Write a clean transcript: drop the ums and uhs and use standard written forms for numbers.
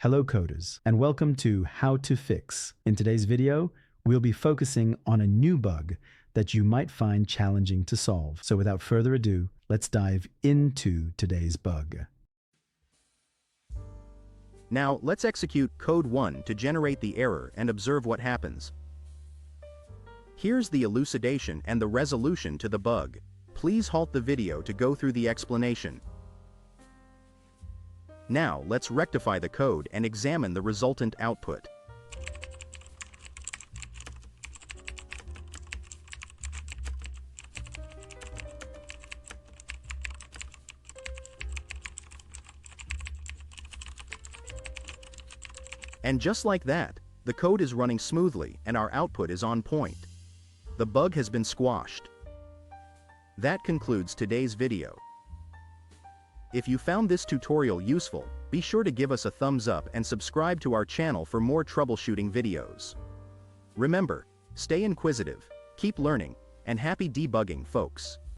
Hello coders, and welcome to How to Fix. In today's video, we'll be focusing on a new bug that you might find challenging to solve. So without further ado, let's dive into today's bug. Now, let's execute code 1 to generate the error and observe what happens. Here's the elucidation and the resolution to the bug. Please halt the video to go through the explanation. Now, let's rectify the code and examine the resultant output. And just like that, the code is running smoothly and our output is on point. The bug has been squashed. That concludes today's video. If you found this tutorial useful, be sure to give us a thumbs up and subscribe to our channel for more troubleshooting videos. Remember, stay inquisitive, keep learning, and happy debugging, folks.